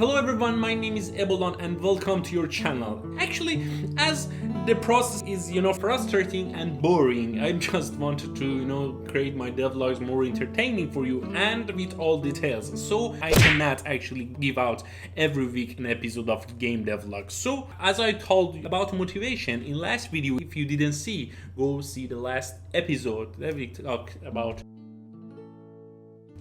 Hello everyone, my name is Ebolon and welcome to your channel. Actually, as the process is, frustrating and boring, I just wanted to, create my devlogs more entertaining for you and with all details. So I cannot actually give out every week an episode of game devlog. So as I told you about motivation in last video, if you didn't see, go see the last episode that we talked about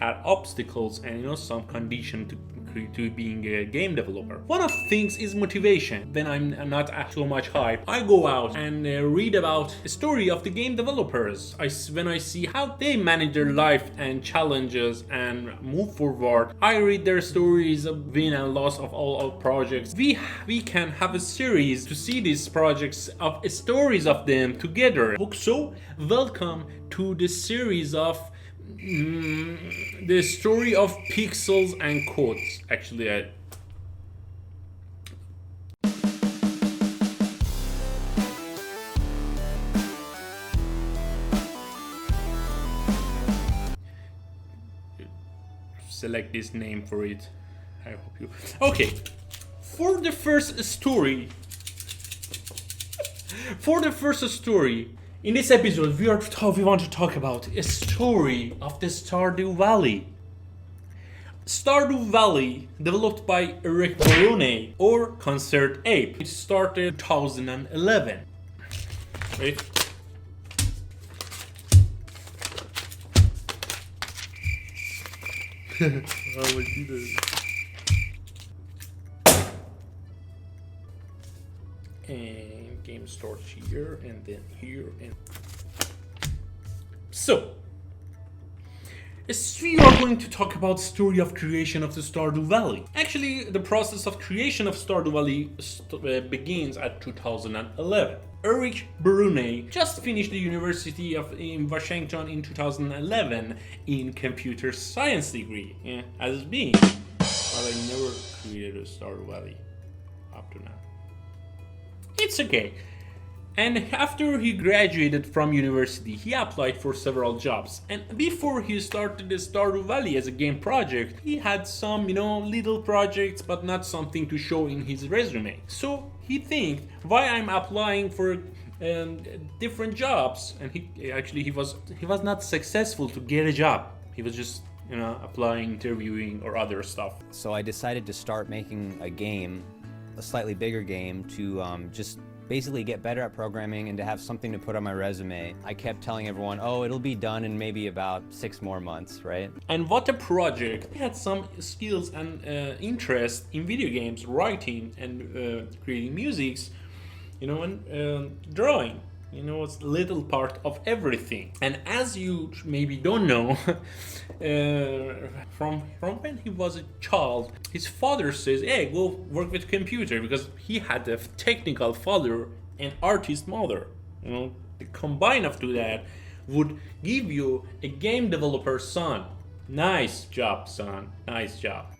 obstacles and some condition to being a game developer. One of the things is motivation. When I'm not at so much hype, I go out and read about the story of the game developers. When I see how they manage their life and challenges and move forward, I read their stories of win and loss of all our projects. We can have a series to see these projects of stories of them together. So welcome to the series of the story of pixels and codes. Actually, select this name for it. I hope you. Okay, for the first story. In this episode, we want to talk about a story of the Stardew Valley. Stardew Valley, developed by Barone or Concert Ape. It started 2011. Wait. And game starts here and then here and so we are going to talk about the story of creation of the Stardew Valley. Actually, the process of creation of Stardew Valley begins at 2011. Eric Barone just finished the University in Washington in 2011 in computer science degree, as being. But I never created a Stardew Valley up to now. It's okay. And after he graduated from university, he applied for several jobs. And before he started the Stardew Valley as a game project, he had some, little projects, but not something to show in his resume. So he think, why I'm applying for different jobs? And he was not successful to get a job. He was just applying, interviewing, or other stuff. So I decided to start making a game, a slightly bigger game, to just basically get better at programming and to have something to put on my resume. I kept telling everyone, oh, it'll be done in maybe about 6 more months, right? And what a project! He had some skills and interest in video games, writing and creating musics, and drawing. It's a little part of everything. And as you maybe don't know, from when he was a child, his father says, hey, go work with computer, because he had a technical father and artist mother. The combine of that would give you a game developer son. Nice job, son. Nice job.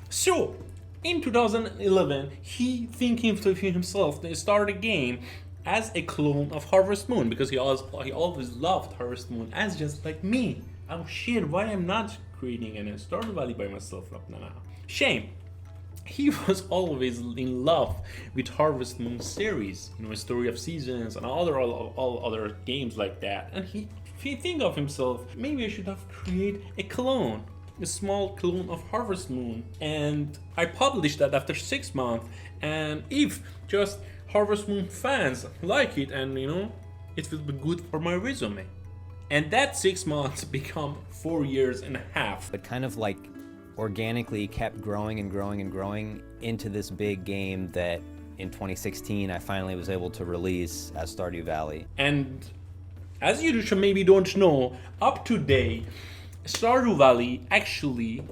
So, in 2011, he thinking to himself to start a game as a clone of Harvest Moon, because he always loved Harvest Moon as just like me. Oh shit, why I'm not creating a Stardew Valley by myself? No. Shame. He was always in love with Harvest Moon series, a story of seasons and all other games like that. And he think of himself, maybe I should have created a small clone of Harvest Moon. And I published that after 6 months. And if just Harvest Moon fans like it, and it will be good for my resume. And that 6 months become 4 years and a half. But kind of like organically kept growing and growing and growing into this big game that in 2016 I finally was able to release as Stardew Valley. And as you maybe don't know, up to date, Stardew Valley actually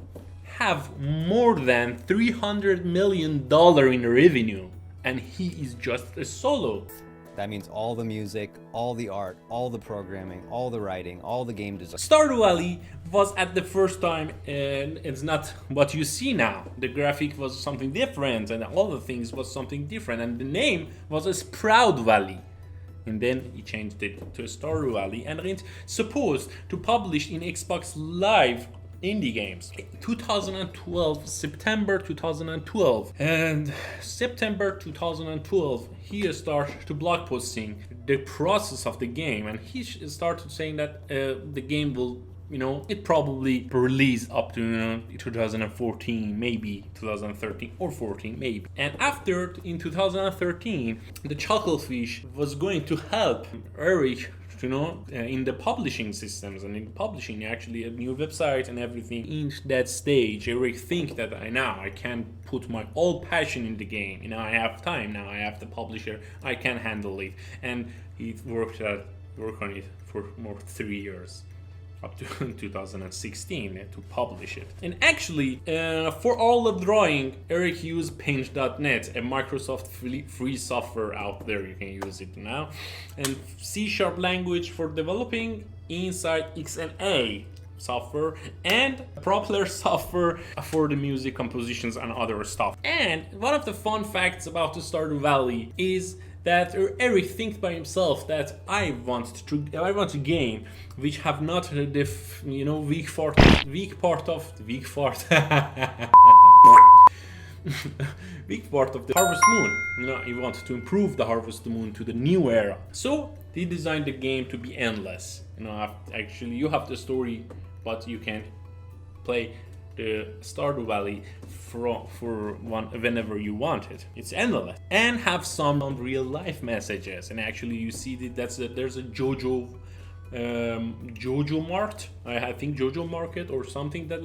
have more than $300 million in revenue. And he is just a solo. That means all the music, all the art, all the programming, all the writing, all the game design. Stardew Valley was at the first time, and it's not what you see now. The graphic was something different, and all the things was something different, and the name was a Sprout Valley. And then he changed it to Stardew Valley, and it's supposed to publish in Xbox Live indie games. 2012, September 2012, and September 2012, he started to blog posting the process of the game, and he started saying that the game will, it probably release up to 2014, maybe 2013 or 14, maybe. And after, in 2013, the Chucklefish was going to help Eric, in the publishing systems and in publishing actually a new website and everything. In that stage, Eric think that I can put my all passion in the game. I have time now. I have the publisher. I can handle it, and he worked on it for more 3 years. Up to 2016 to publish it. And actually, for all the drawing, Eric used Paint.net, a Microsoft free software out there. You can use it now. And C# language for developing inside XNA software, and Propeller software for the music compositions and other stuff. And one of the fun facts about the Stardew Valley is that Eric thinks by himself that I want a game which have not the weak part of the Harvest Moon. He wants to improve the Harvest Moon to the new era. So he designed the game to be endless. Actually you have the story, but you can play the Stardew Valley whenever you want it. It's endless, and have some real life messages. And actually, you see that there's a Jojo Mart. I think Jojo Market or something that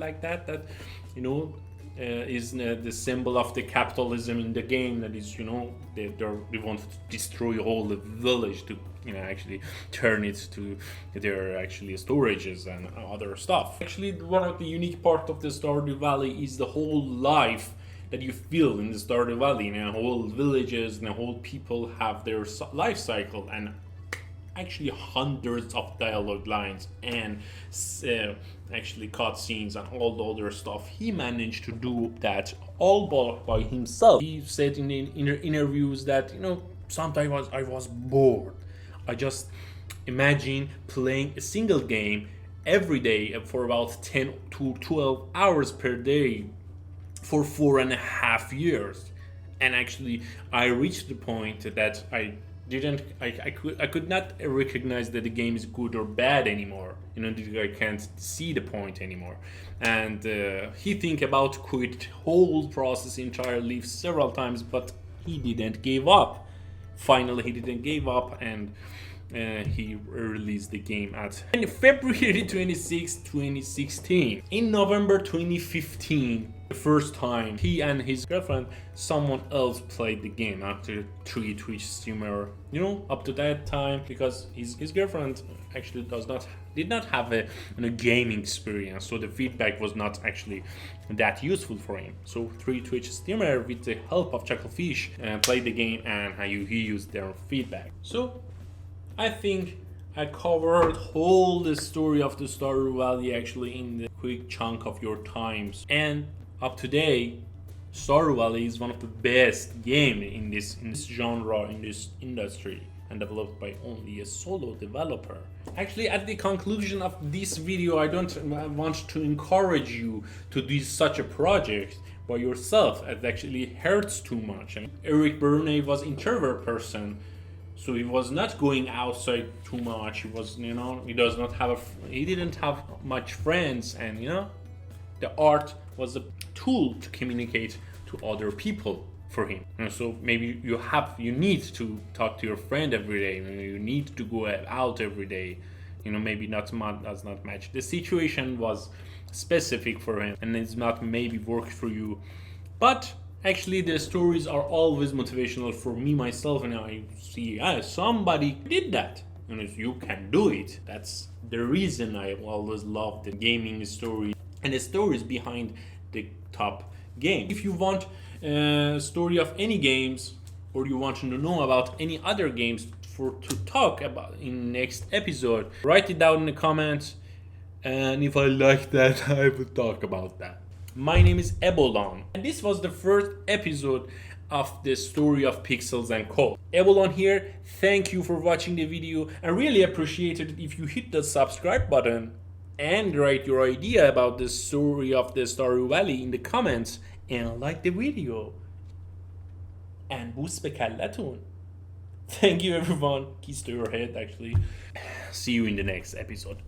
is the symbol of the capitalism in the game. That is, they want to destroy all the village to actually turn it to their actually storages and other stuff. Actually, one of the unique part of the Stardew Valley is the whole life that you feel in the Stardew Valley. Whole villages and the whole people have their life cycle, and actually hundreds of dialogue lines and actually cutscenes and all the other stuff. He managed to do that all by himself. He said in interviews that sometimes I was bored. I just imagine playing a single game every day for about 10 to 12 hours per day for 4.5 years. And actually, I reached the point that I could not recognize that the game is good or bad anymore. I can't see the point anymore. And he think about quit whole process entirely several times, but he didn't give up. Finally, he didn't give up, and he released the game in February 26, 2016. In November 2015, the first time he and his girlfriend, someone else played the game after 3 Twitch streamer. Up to that time, because his girlfriend actually did not have a gaming experience, so the feedback was not actually that useful for him. So 3 Twitch streamer, with the help of Chucklefish, played the game, and he used their feedback. So I think I covered whole the story of the Stardew Valley actually in the quick chunk of your times. And up to date, Stardew Valley is one of the best game in this genre, in this industry, and developed by only a solo developer. Actually, at the conclusion of this video, I want to encourage you to do such a project by yourself. It actually hurts too much. Eric Barone was introvert person, so he was not going outside too much. He was, he didn't have much friends, and the art was a tool to communicate to other people for him. So maybe you need to talk to your friend every day. You need to go out every day. Maybe does not match. The situation was specific for him, and it's not maybe worked for you. But actually, the stories are always motivational for me myself, and I see somebody did that. You can do it. That's the reason I always love the gaming story and the stories behind the top game. If you want a story of any games, or you want to know about any other games to talk about in next episode, write it down in the comments, and if I like that, I will talk about that. My name is Ebolon, and this was the first episode of the story of Pixels and Code. Ebolon here, thank you for watching the video. I really appreciate it if you hit the subscribe button and write your idea about the story of the Stardew Valley in the comments and like the video. And boost به کلتون. Thank you everyone. Kiss to your head actually. See you in the next episode.